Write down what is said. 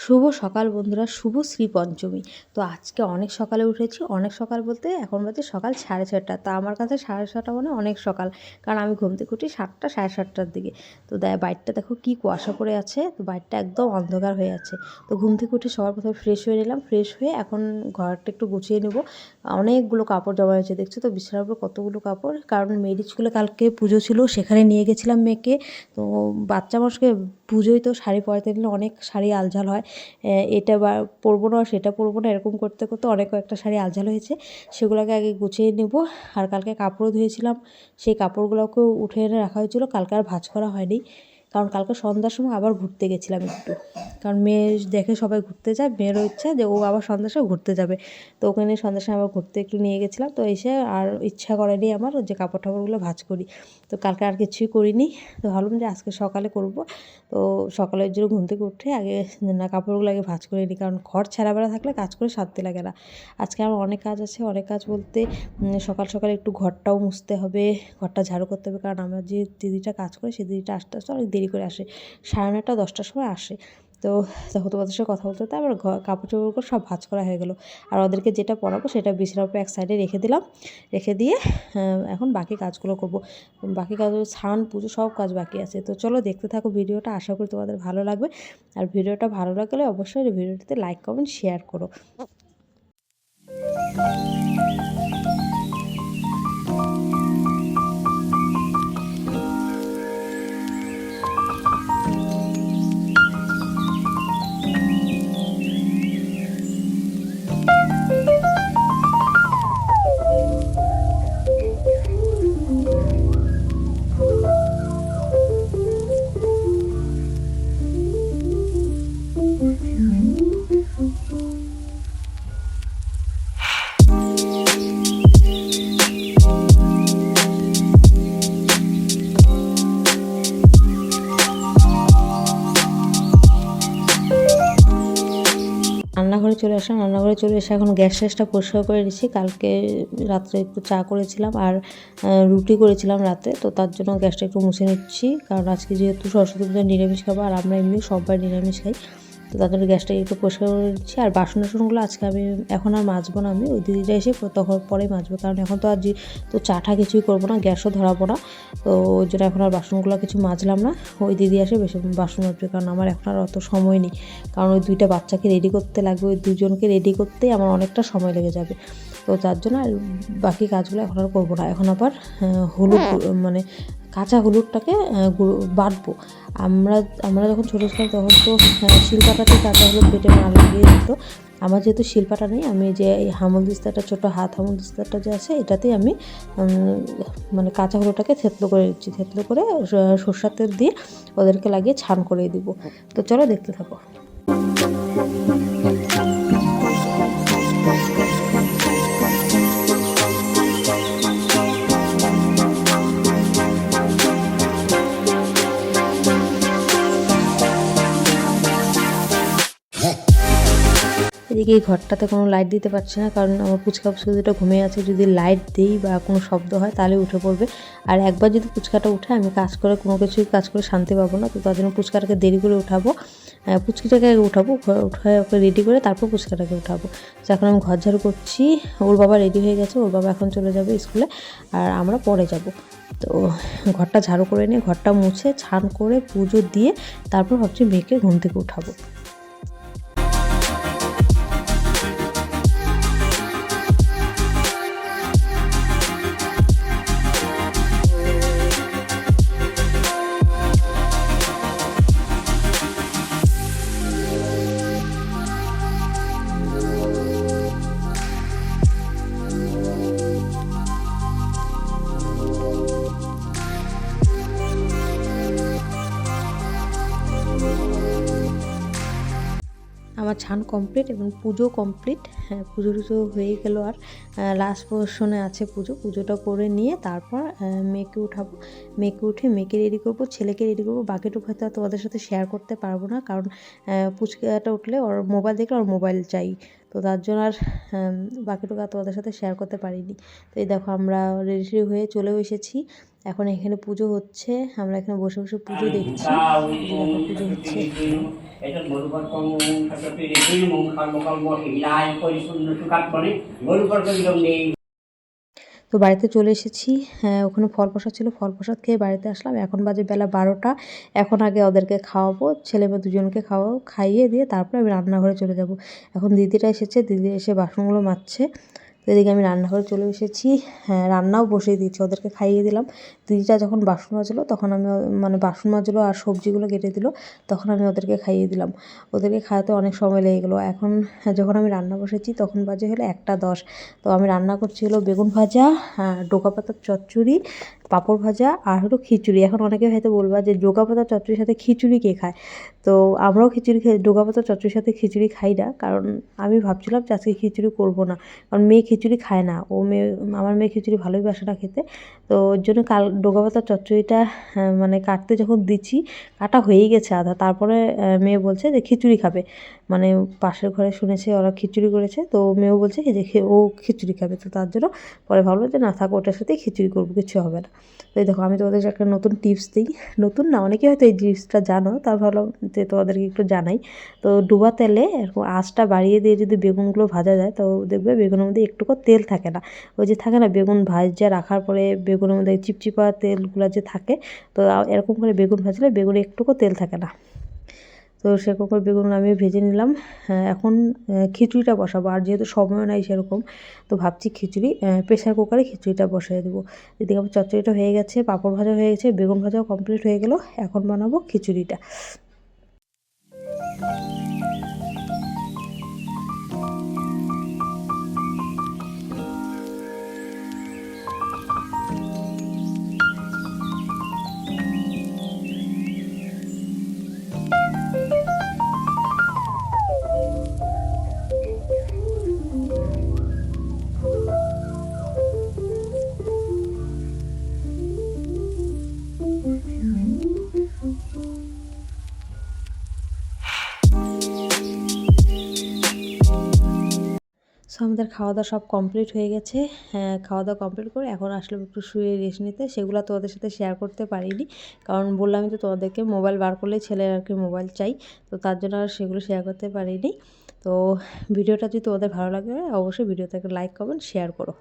শুভ সকাল বন্ধুরা, শুভ শ্রী পঞ্চমী। তো আজকে অনেক সকালে উঠেছি। অনেক সকাল বলতে এখন বাজে সকাল 6:30। তা আমার কাছে 6:30 মানে অনেক সকাল। কারণ আমি ঘুম থেকে উঠি 7টা 7:30টার দিকে। তো বাইরটা দেখো কি কুয়াশা পড়ে আছে। তো বাইরটা একদম অন্ধকার হয়ে আছে। তো ঘুম থেকে উঠে সবার প্রথমে ফ্রেশ হয়ে নিলাম। ফ্রেশ হয়ে এখন ঘরটা একটু গুছিয়ে নেব। অনেকগুলো কাপড় জমা হয়েছে, দেখছো তো বিছানার উপর কতগুলো কাপড়। কারণ মেয়ের স্কুলে কালকে পুজো ছিল, সেখানে নিয়ে গেছিলাম মেয়েকে। তো বাচ্চা মানুষকে পুজোয় তো শাড়ি পরাতে গেলে অনেক শাড়ি আলঝাল হয়। এটা বা পরবো না, সেটা পরবো না, এরকম করতে করতে অনেক কয়েকটা শাড়ি আলঝাল হয়েছে। সেগুলোকে আগে গুছিয়ে নেব। আর কালকে কাপড়ও ধুয়েছিলাম, সেই কাপড়গুলোকেও উঠে এনে রাখা হয়েছিল। কালকে আর ভাঁজ করা হয়নি, কারণ কালকে সন্ধ্যার সময় আবার ঘুরতে গেছিলাম একটু। কারণ মেয়ে দেখে সবাই ঘুরতে যায়, মেয়েরও ইচ্ছা যে ও আবার সন্ধ্যার সময় ঘুরতে যাবে। তো ওখানে সন্ধ্যার সময় আবার ঘুরতে একটু নিয়ে গেছিলাম। তো এসে আর ইচ্ছা করেনি আমার যে কাপড় টাপড়গুলো ভাঁজ করি। তো কালকে আর কিছুই করিনি। তো ভাবলাম যে আজকে সকালে করব। তো সকালের জন্য ঘুম থেকে উঠে আগে কাপড়গুলো আগে ভাঁজ করে নিই, কারণ ঘর ছেঁড়াবেড়া থাকলে কাজ করে শান্তি লাগে না। আজকে আমার অনেক কাজ আছে। অনেক কাজ বলতে সকাল সকাল একটু ঘরটাও মুছতে হবে, ঘরটা ঝাড়ু করতে হবে। কারণ আমার যে দিদিটা কাজ করে, সেই দিদিটা আসতে আসতে অনেক দেরি করে আসে, 9:30 10টার সময় আসে। তো তখন তোমাদের সাথে কথা বলতে হতে আমার কাপড় চোপড় সব ভাঁজ করা হয়ে গেলো। আর ওদেরকে যেটা পরাবো সেটা বিছানার উপরে এক সাইডে রেখে দিলাম। রেখে দিয়ে এখন বাকি কাজগুলো করব। বাকি কাজগুলো স্নান পুজো সব কাজ বাকি আছে। তো চলো দেখতে থাকো ভিডিওটা, আশা করি তোমাদের ভালো লাগবে। আর ভিডিওটা ভালো লাগলে অবশ্যই ভিডিওটিতে লাইক কমেন্ট শেয়ার করো। রান্নাঘরে চলে আসলাম। রান্নাঘরে চলে এসে এখন গ্যাসটা পরিষ্কার করে নিচ্ছি। কালকে রাত্রে একটু চা করেছিলাম আর রুটি করেছিলাম রাতে। তো তার জন্য গ্যাসটা একটু মুছে নিচ্ছি, কারণ আজকে যেহেতু সরস্বতী পূজা নিরামিষ খাবো, আর আমরা এমনি সবাই নিরামিষ খাই। তো তার জন্য গ্যাসটাকে একটু পরিষ্কার করে নিচ্ছি। আর বাসন টাসনগুলো আজকে আমি এখন আর মাজবো না, আমি ওই দিদিটা এসে তখন পরে মাজবো। কারণ এখন তো আর তো চাটা কিছুই করবো না, গ্যাসও ধরাবো না। তো ওই জন্য এখন আর বাসনগুলো কিছু মাজলাম না। ওই দিদি আসে বেশি বাসন মাজবে, কারণ আমার এখন আর অত সময় নেই। কারণ ওই দুইটা বাচ্চাকে রেডি করতে লাগবে, ওই দুজনকে রেডি করতেই আমার অনেকটা সময় লেগে যাবে। তো তার জন্য আর বাকি কাজগুলো এখন আর করবো না। এখন আবার হলুদ মানে কাঁচা হলুদটাকে বাটবো। আমরা আমরা যখন ছোটো ছিলাম তখন তো শিলপাটাতে কাঁচা হলুদ বেটে মা লাগিয়ে দিত। আমার যেহেতু শিলপাটা নেই, আমি যে এই হামলদিস্তাটা, ছোটো হাত হামলদিস্তাটা যে আছে, এটাতেই আমি মানে কাঁচা হলুদটাকে থেতলো করে দিচ্ছি। থেতলো করে সরষের তেল দিয়ে ওদেরকে লাগিয়ে ছান করে দিব। তো চলো দেখতে থাকো। এদিকে এই ঘরটাতে কোনো লাইট দিতে পারছি না, কারণ আমার পুচকা দুটো ঘুমিয়ে আছে। যদি লাইট দিই বা কোনো শব্দ হয় তাহলে উঠে পড়বে। আর একবার যদি পুচকাটা উঠে, আমি কোনো কিছুই কাজ করে শান্তি পাবো না। তো তার জন্য পুচকাটাকে দেরি করে উঠাবো। পুচকিটাকে উঠাবো, উঠে ওকে রেডি করে তারপর পুচকাটাকে উঠাবো। তো এখন আমি ঘর ঝাড়ু করছি। ওর বাবা রেডি হয়ে গেছে, ওর বাবা এখন চলে যাবে স্কুলে, আর আমরা পরে যাব। তো ঘরটা ঝাড়ু করে নিয়ে, ঘরটা মুছে ছান করে পুজো দিয়ে তারপর ভাবছি মেয়েকে ঘুম থেকে উঠাবো। আমার ছান কমপ্লিট এবং পুজো কমপ্লিট। হ্যাঁ, পুজো টুজো হয়ে গেল। আর লাস্ট পোর্শনে আছে পুজোটা করে নিয়ে তারপর মেয়েকে উঠাবো। মেয়েকে উঠে মেয়েকে রেডি করবো, ছেলেকে রেডি করবো। বাকিটুকু হয়তো তোমাদের সাথে শেয়ার করতে পারবো না, কারণ পুচকাটা উঠলে ওর মোবাইল দেখলে ওর মোবাইল চাই। তো তার জন্য আর বাকিটুকু আর তোমাদের সাথে শেয়ার করতে পারিনি। তো এই দেখো আমরা রেডি হয়ে চলেও এসেছি। এখন এখানে পুজো হচ্ছে, আমরা এখানে বসে বসে পুজো দেখছি। দেখো পুজো হচ্ছে। তো বাড়িতে চলে এসেছি। হ্যাঁ, ওখানে ফল প্রসাদ ছিল, ফল প্রসাদ খেয়ে বাড়িতে আসলাম। এখন বাজে বেলা 12টা। এখন আগে ওদেরকে খাওয়াবো, ছেলে মেয়ে দুজনকে খাইয়ে দিয়ে তারপরে আমি রান্নাঘরে চলে যাব। এখন দিদিরা এসেছে, দিদি এসে বাসনগুলো মাজছে। তো এদিকে আমি রান্নাঘরে চলে এসেছি। হ্যাঁ, রান্নাও বসিয়ে দিয়েছি, ওদেরকে খাইয়ে দিলাম। দিদিটা যখন বাসন মাজলো তখন আমি মানে বাসন মাজলো আর সবজিগুলো কেটে দিল, তখন আমি ওদেরকে খাইয়ে দিলাম। ওদেরকে খাওয়াতে অনেক সময় লেগে গেলো। এখন যখন আমি রান্না বসেছি তখন বাজে হলো 1টা 10। তো আমি রান্না করছি হলো বেগুন ভাজা, ডোকা পাতার চচ্চড়ি, পাঁপড় ভাজা আর হলো খিচুড়ি। এখন অনেকে হয়তো বলবা যে ডোকা পাতার চচ্চড়ির সাথে খিচুড়ি কে খায়? তো আমরাও খিচুড়ি খাই, ডোকা পাতার চচ্চড়ির সাথে খিচুড়ি খাই না, কারণ আমি ভাবছিলাম যে আজকে খিচুড়ি করবো না, কারণ মেয়ে খিচুড়ি খায় না। আমার মেয়ে খিচুড়ি ভালোই বাসে না খেতে। তো ওর জন্য কাল ডোকা পাতার চচ্চড়িটা মানে কাটতে যখন দিচ্ছি, কাটা হয়েই গেছে আধা, তারপরে মেয়ে বলছে যে খিচুড়ি খাবে। মানে পাশের ঘরে শুনেছে ওরা খিচুড়ি করেছে, তো মেয়েও বলছে যে ও খিচুড়ি খাবে। তো তার জন্য পরে ভাবলো যে না থাক, ওটার সাথেই খিচুড়ি করবো, কিছু হবে না। তো এই দেখো আমি তোমাদের একটা নতুন টিপস দিই। নতুন না, অনেকেই হয়তো এই টিপসটা জানো, তা ভাবলাম যে তোমাদেরকে একটু জানাই। তো ডুবা তেলে এরকম আঁচটা বাড়িয়ে দিয়ে যদি বেগুনগুলো ভাজা যায়, তো দেখবে বেগুনের মধ্যে একটুকু তেল থাকে না। ওই যে থাকে না বেগুন ভাজা রাখার পরে বেগুনের মধ্যে চিপচিপা তেলগুলো যে থাকে, তো এরকম করে বেগুন ভাজলে বেগুনে একটুকু তেল থাকে না। তো সেরকম করে বেগুন আমি ভেজে নিলাম। এখন খিচুড়িটা বসাবো, আর যেহেতু সময়ও নাই সেরকম, তো ভাবছি প্রেশার কুকারে খিচুড়িটা বসিয়ে দেবো। এদিকে আমার চচ্চড়িটা হয়ে গেছে, পাঁপড় ভাজা হয়ে গেছে, বেগুন ভাজাও কমপ্লিট হয়ে গেল। এখন বানাবো খিচুড়িটা। সো আমাদের খাওয়া দাওয়া সব কমপ্লিট হয়ে গেছে। হ্যাঁ, খাওয়া দাওয়া কমপ্লিট করে এখন আসলাম একটু শুয়ে রেস্ট নিতে। সেগুলো তোমাদের সাথে শেয়ার করতে পারিনি, কারণ বললামই তো তোমাদেরকে মোবাইল বার করলেই ছেলের আর কি মোবাইল চাই, তো তার জন্য আর সেগুলো শেয়ার করতে পারিনি। তো ভিডিওটা যদি তোমাদের ভালো লাগে অবশ্যই ভিডিওতে একটা লাইক কমেন্ট শেয়ার করো।